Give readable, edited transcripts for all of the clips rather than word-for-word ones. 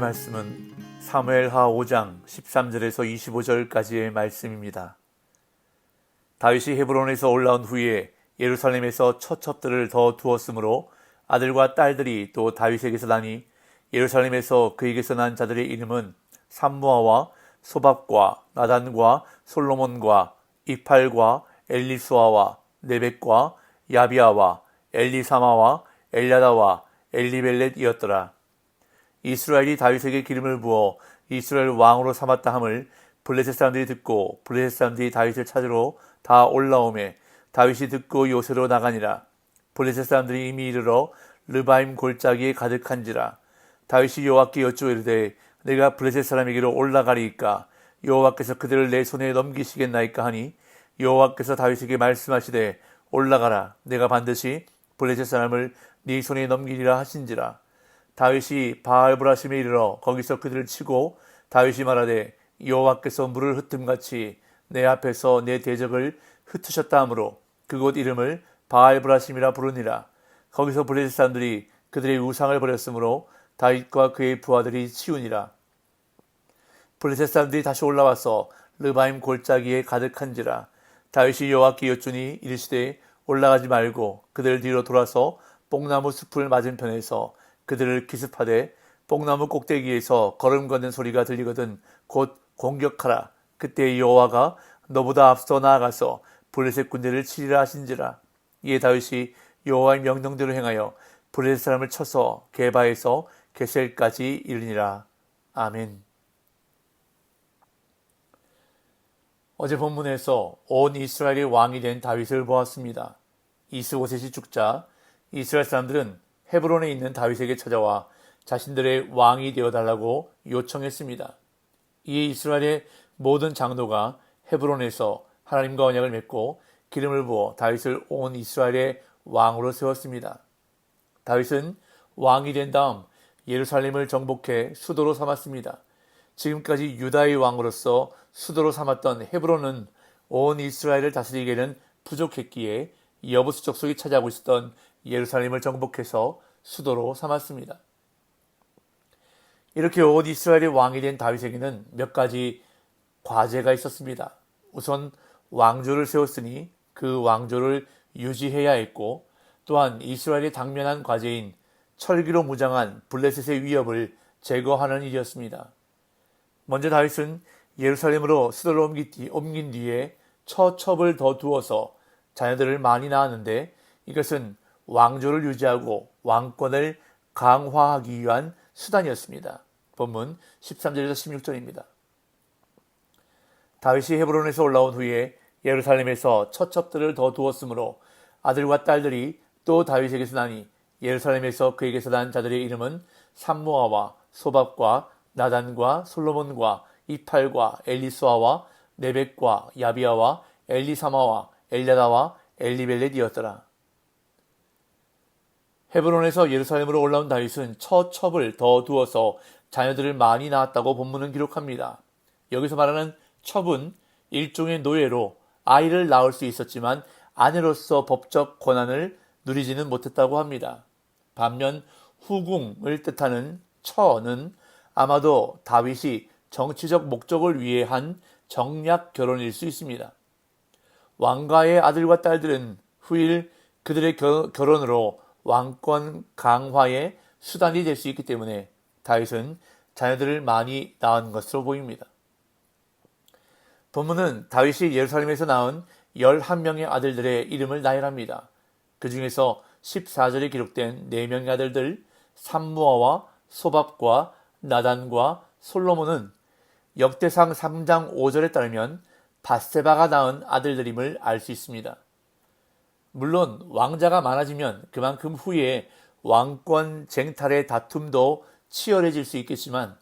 말씀은 사무엘하 5장 13절에서 25절까지의 말씀입니다. 다윗이 헤브론에서 올라온 후에 예루살렘에서 처첩들을 더 두었으므로 아들과 딸들이 또 다윗에게서 나니 예루살렘에서 그에게서 난 자들의 이름은 삼무아와 소밥과 나단과 솔로몬과 이팔과 엘리수아와 네벡과 야비아와 엘리사마와 엘야다와 엘리벨렛이었더라. 이스라엘이 다윗에게 기름을 부어 이스라엘 왕으로 삼았다 함을 블레셋 사람들이 듣고 블레셋 사람들이 다윗을 찾으러 다 올라오매 다윗이 듣고 요새로 나가니라. 블레셋 사람들이 이미 이르러 르바임 골짜기에 가득한지라. 다윗이 여호와께 여쭈어 이르되 내가 블레셋 사람에게로 올라가리이까 여호와께서 그들을 내 손에 넘기시겠나이까 하니 여호와께서 다윗에게 말씀하시되 올라가라. 내가 반드시 블레셋 사람을 네 손에 넘기리라 하신지라. 다윗이 바알브라심에 이르러 거기서 그들을 치고 다윗이 말하되 여호와께서 물을 흩음같이 내 앞에서 내 대적을 흩으셨다 하므로 그곳 이름을 바알브라심이라 부르니라. 거기서 블레셋 사람들이 그들의 우상을 버렸으므로 다윗과 그의 부하들이 치우니라. 블레셋 사람들이 다시 올라와서 르바임 골짜기에 가득한지라. 다윗이 여호와께 여쭈니 이르시되 올라가지 말고 그들 뒤로 돌아서 뽕나무 숲을 맞은편에서 그들을 기습하되 뽕나무 꼭대기에서 걸음 걷는 소리가 들리거든 곧 공격하라. 그때 여호와가 너보다 앞서 나아가서 블레셋 군대를 치리라 하신지라. 이에 다윗이 여호와의 명령대로 행하여 블레셋 사람을 쳐서 게바에서 게셀까지 이르니라. 아멘. 어제 본문에서 온 이스라엘의 왕이 된 다윗을 보았습니다. 이스보셋이 죽자 이스라엘 사람들은 헤브론에 있는 다윗에게 찾아와 자신들의 왕이 되어달라고 요청했습니다. 이에 이스라엘의 모든 장로가 헤브론에서 하나님과 언약을 맺고 기름을 부어 다윗을 온 이스라엘의 왕으로 세웠습니다. 다윗은 왕이 된 다음 예루살렘을 정복해 수도로 삼았습니다. 지금까지 유다의 왕으로서 수도로 삼았던 헤브론은 온 이스라엘을 다스리기에는 부족했기에 여부수 족속이 차지하고 있었던 예루살렘을 정복해서 수도로 삼았습니다. 이렇게 온 이스라엘의 왕이 된 다윗에게는 몇 가지 과제가 있었습니다. 우선 왕조를 세웠으니 그 왕조를 유지해야 했고 또한 이스라엘이 당면한 과제인 철기로 무장한 블레셋의 위협을 제거하는 일이었습니다. 먼저 다윗은 예루살렘으로 수도를 옮긴 뒤에 처첩을 더 두어서 자녀들을 많이 낳았는데 이것은 왕조를 유지하고 왕권을 강화하기 위한 수단이었습니다. 본문 13절에서 16절입니다. 다윗이 헤브론에서 올라온 후에 예루살렘에서 처첩들을 더 두었으므로 아들과 딸들이 또 다윗에게서 나니 예루살렘에서 그에게서 난 자들의 이름은 삼무아와 소밥과 나단과 솔로몬과 이팔과 엘리수아와 네벡과 야비아와 엘리사마와 엘야다와 엘리벨렛이었더라. 헤브론에서 예루살렘으로 올라온 다윗은 처첩을 더 두어서 자녀들을 많이 낳았다고 본문은 기록합니다. 여기서 말하는 첩은 일종의 노예로 아이를 낳을 수 있었지만 아내로서 법적 권한을 누리지는 못했다고 합니다. 반면 후궁을 뜻하는 처는 아마도 다윗이 정치적 목적을 위해 한 정략 결혼일 수 있습니다. 왕가의 아들과 딸들은 후일 그들의 결혼으로 왕권 강화의 수단이 될 수 있기 때문에 다윗은 자녀들을 많이 낳은 것으로 보입니다. 본문은 다윗이 예루살렘에서 낳은 11명의 아들들의 이름을 나열합니다. 그 중에서 14절에 기록된 4명의 아들들 삼무아와 소밥과 나단과 솔로몬은 역대상 3장 5절에 따르면 밧세바가 낳은 아들들임을 알 수 있습니다. 물론 왕자가 많아지면 그만큼 후에 왕권 쟁탈의 다툼도 치열해질 수 있겠지만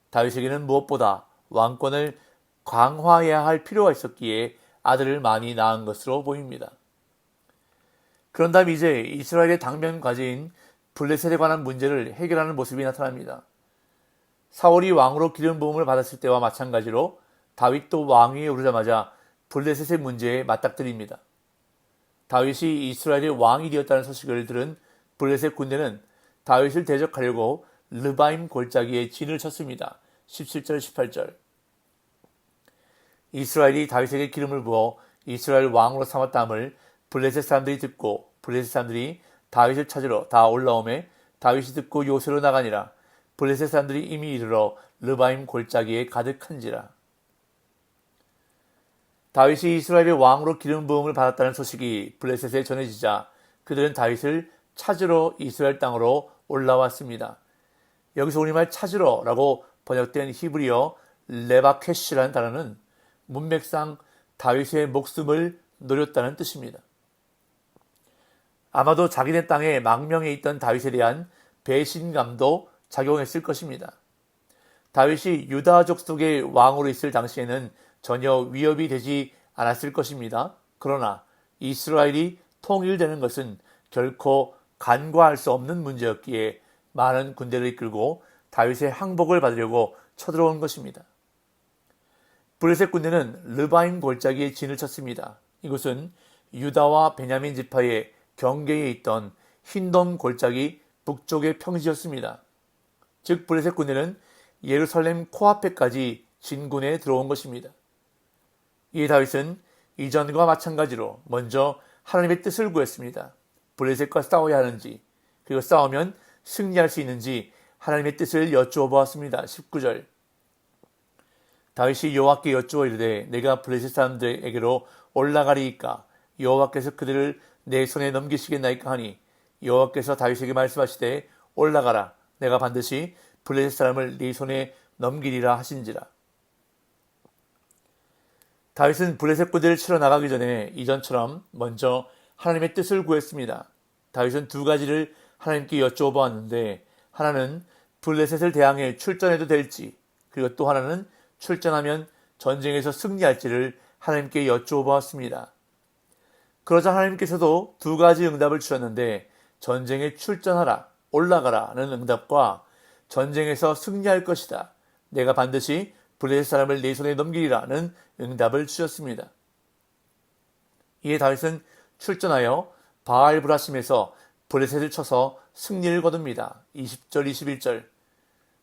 다윗에게는 무엇보다 왕권을 강화해야 할 필요가 있었기에 아들을 많이 낳은 것으로 보입니다. 그런 다음 이제 이스라엘의 당면 과제인 블레셋에 관한 문제를 해결하는 모습이 나타납니다. 사울이 왕으로 기름 부음을 받았을 때와 마찬가지로 다윗도 왕위에 오르자마자 블레셋의 문제에 맞닥뜨립니다. 다윗이 이스라엘의 왕이 되었다는 소식을 들은 블레셋 군대는 다윗을 대적하려고 르바임 골짜기에 진을 쳤습니다. 17절 18절. 이스라엘이 다윗에게 기름을 부어 이스라엘 왕으로 삼았다함을 블레셋 사람들이 듣고 블레셋 사람들이 다윗을 찾으러 다 올라오매 다윗이 듣고 요새로 나가니라. 블레셋 사람들이 이미 이르러 르바임 골짜기에 가득한지라. 다윗이 이스라엘의 왕으로 기름 부음을 받았다는 소식이 블레셋에 전해지자 그들은 다윗을 찾으러 이스라엘 땅으로 올라왔습니다. 여기서 우리말 찾으러라고 번역된 히브리어 레바케시라는 단어는 문맥상 다윗의 목숨을 노렸다는 뜻입니다. 아마도 자기네 땅에 망명해 있던 다윗에 대한 배신감도 작용했을 것입니다. 다윗이 유다족 속의 왕으로 있을 당시에는 전혀 위협이 되지 않았을 것입니다. 그러나 이스라엘이 통일되는 것은 결코 간과할 수 없는 문제였기에 많은 군대를 이끌고 다윗의 항복을 받으려고 쳐들어온 것입니다. 블레셋 군대는 르바임 골짜기에 진을 쳤습니다. 이곳은 유다와 베냐민 지파의 경계에 있던 흰돔 골짜기 북쪽의 평지였습니다. 즉 블레셋 군대는 예루살렘 코앞에까지 진군에 들어온 것입니다. 이에 다윗은 이전과 마찬가지로 먼저 하나님의 뜻을 구했습니다. 블레셋과 싸워야 하는지 그리고 싸우면 승리할 수 있는지 하나님의 뜻을 여쭈어 보았습니다. 19절. 다윗이 여호와께 여쭈어 이르되 내가 블레셋 사람들에게로 올라가리이까 여호와께서 그들을 내 손에 넘기시겠나이까 하니 여호와께서 다윗에게 말씀하시되 올라가라 내가 반드시 블레셋 사람을 네 손에 넘기리라 하신지라. 다윗은 블레셋 군대를 치러 나가기 전에 이전처럼 먼저 하나님의 뜻을 구했습니다. 다윗은 두 가지를 하나님께 여쭈어 보았는데 하나는 블레셋을 대항해 출전해도 될지 그리고 또 하나는 출전하면 전쟁에서 승리할지를 하나님께 여쭈어 보았습니다. 그러자 하나님께서도 두 가지 응답을 주셨는데 전쟁에 출전하라, 올라가라는 응답과 전쟁에서 승리할 것이다. 내가 반드시 블레셋 사람을 네 손에 넘기리라는 응답을 주셨습니다. 이에 다윗은 출전하여 바알브라심에서 블레셋을 쳐서 승리를 거둡니다. 20절 21절.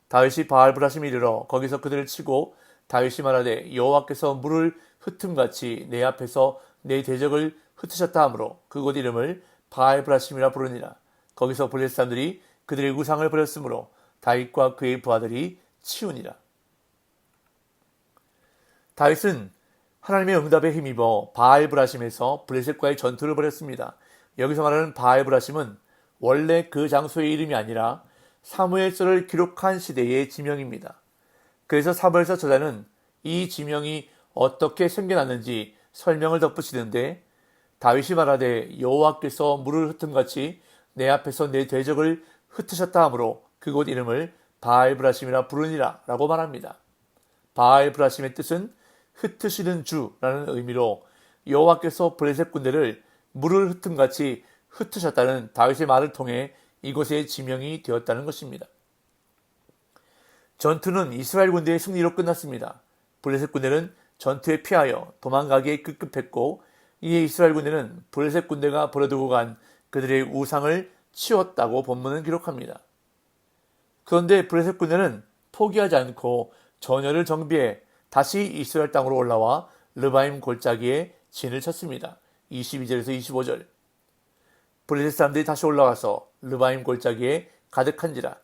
다윗이 바알브라심에 이르러 거기서 그들을 치고 다윗이 말하되 여호와께서 물을 흩음같이 내 앞에서 내 대적을 흩으셨다 하므로 그곳 이름을 바알브라심이라 부르니라. 거기서 블레셋 사람들이 그들의 우상을 버렸으므로 다윗과 그의 부하들이 치우니라. 다윗은 하나님의 응답에 힘입어 바알브라심에서 블레셋과의 전투를 벌였습니다. 여기서 말하는 바알브라심은 원래 그 장소의 이름이 아니라 사무엘서를 기록한 시대의 지명입니다. 그래서 사무엘서 저자는 이 지명이 어떻게 생겨났는지 설명을 덧붙이는데 다윗이 말하되 여호와께서 물을 흩음같이 내 앞에서 내 대적을 흩으셨다 하므로 그곳 이름을 바알브라심이라 부르니라 라고 말합니다. 바알브라심의 뜻은 흩으시는 주라는 의미로 여호와께서 블레셋 군대를 물을 흩음같이 흩으셨다는 다윗의 말을 통해 이곳의 지명이 되었다는 것입니다. 전투는 이스라엘 군대의 승리로 끝났습니다. 블레셋 군대는 전투에 피하여 도망가기에 급급했고 이에 이스라엘 군대는 블레셋 군대가 버려두고 간 그들의 우상을 치웠다고 본문은 기록합니다. 그런데 블레셋 군대는 포기하지 않고 전열을 정비해 다시 이스라엘 땅으로 올라와 르바임 골짜기에 진을 쳤습니다. 22절에서 25절. 블레셋 사람들이 다시 올라가서 르바임 골짜기에 가득한지라.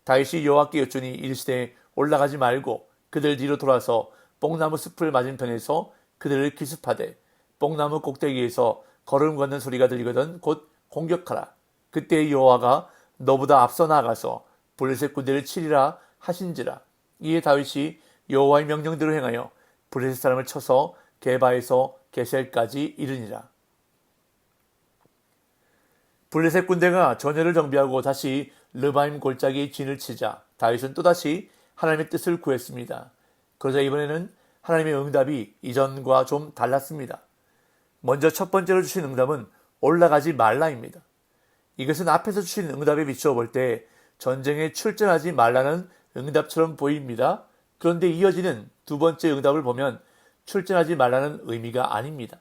다윗이 여호와께 여쭈니 이르시되 올라가지 말고 그들 뒤로 돌아서 뽕나무 숲을 맞은편에서 그들을 기습하되 뽕나무 꼭대기에서 걸음 걷는 소리가 들리거든 곧 공격하라. 그때 여호와가 너보다 앞서 나아가서 블레셋 군대를 치리라 하신지라. 이에 다윗이 여호와의 명령대로 행하여 블레셋 사람을 쳐서 게바에서 게셀까지 이르니라. 블레셋 군대가 전열을 정비하고 다시 르바임 골짜기에 진을 치자 다윗은 또다시 하나님의 뜻을 구했습니다. 그러자 이번에는 하나님의 응답이 이전과 좀 달랐습니다. 먼저 첫 번째로 주신 응답은 올라가지 말라입니다. 이것은 앞에서 주신 응답에 비추어 볼 때 전쟁에 출전하지 말라는 응답처럼 보입니다. 그런데 이어지는 두 번째 응답을 보면 출전하지 말라는 의미가 아닙니다.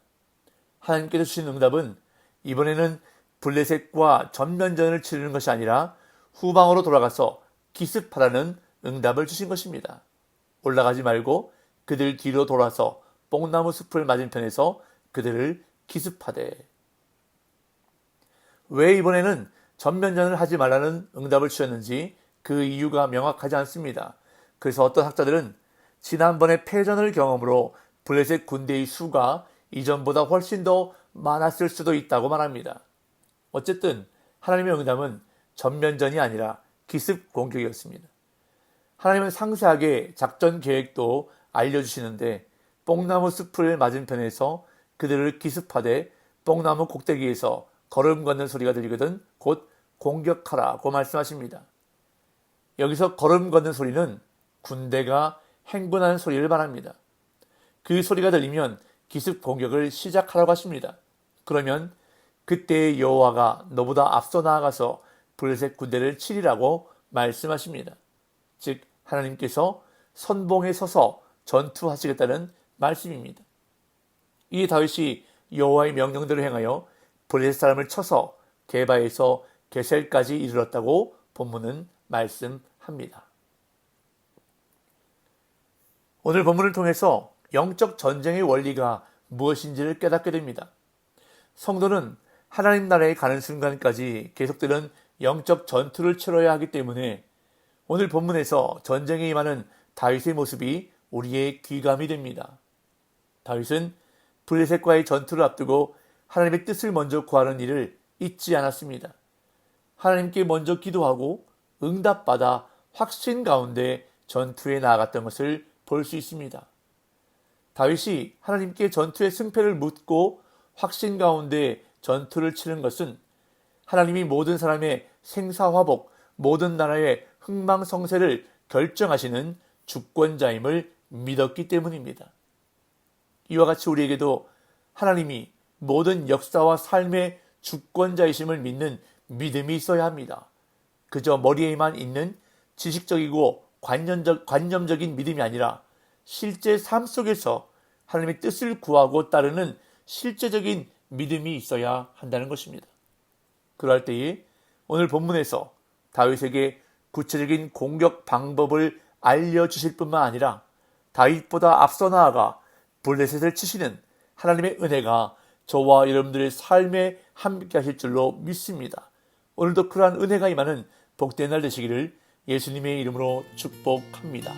하나님께서 주신 응답은 이번에는 블레셋과 전면전을 치르는 것이 아니라 후방으로 돌아가서 기습하라는 응답을 주신 것입니다. 올라가지 말고 그들 뒤로 돌아서 뽕나무 숲을 맞은편에서 그들을 기습하되. 왜 이번에는 전면전을 하지 말라는 응답을 주셨는지 그 이유가 명확하지 않습니다. 그래서 어떤 학자들은 지난번에 패전을 경험으로 블레셋 군대의 수가 이전보다 훨씬 더 많았을 수도 있다고 말합니다. 어쨌든 하나님의 응답은 전면전이 아니라 기습 공격이었습니다. 하나님은 상세하게 작전 계획도 알려주시는데 뽕나무 숲을 맞은편에서 그들을 기습하되 뽕나무 꼭대기에서 걸음 걷는 소리가 들리거든 곧 공격하라고 말씀하십니다. 여기서 걸음 걷는 소리는 군대가 행군하는 소리를 말합니다. 그 소리가 들리면 기습 공격을 시작하라고 하십니다. 그러면 그때 여호와가 너보다 앞서 나아가서 블레셋 군대를 치리라고 말씀하십니다. 즉 하나님께서 선봉에 서서 전투하시겠다는 말씀입니다. 이 다윗이 여호와의 명령대로 행하여 블레셋 사람을 쳐서 게바에서 게셀까지 이르렀다고 본문은 말씀합니다. 오늘 본문을 통해서 영적 전쟁의 원리가 무엇인지를 깨닫게 됩니다. 성도는 하나님 나라에 가는 순간까지 계속되는 영적 전투를 치러야 하기 때문에 오늘 본문에서 전쟁에 임하는 다윗의 모습이 우리의 귀감이 됩니다. 다윗은 블레셋과의 전투를 앞두고 하나님의 뜻을 먼저 구하는 일을 잊지 않았습니다. 하나님께 먼저 기도하고 응답받아 확신 가운데 전투에 나아갔던 것을 볼 수 있습니다. 다윗이 하나님께 전투의 승패를 묻고 확신 가운데 전투를 치른 것은 하나님이 모든 사람의 생사화복, 모든 나라의 흥망성쇠를 결정하시는 주권자임을 믿었기 때문입니다. 이와 같이 우리에게도 하나님이 모든 역사와 삶의 주권자이심을 믿는 믿음이 있어야 합니다. 그저 머리에만 있는 지식적이고 관념적인 믿음이 아니라 실제 삶 속에서 하나님의 뜻을 구하고 따르는 실제적인 믿음이 있어야 한다는 것입니다. 그럴 때에 오늘 본문에서 다윗에게 구체적인 공격 방법을 알려주실 뿐만 아니라 다윗보다 앞서 나아가 블레셋을 치시는 하나님의 은혜가 저와 여러분들의 삶에 함께 하실 줄로 믿습니다. 오늘도 그러한 은혜가 임하는 복된 날 되시기를 예수님의 이름으로 축복합니다.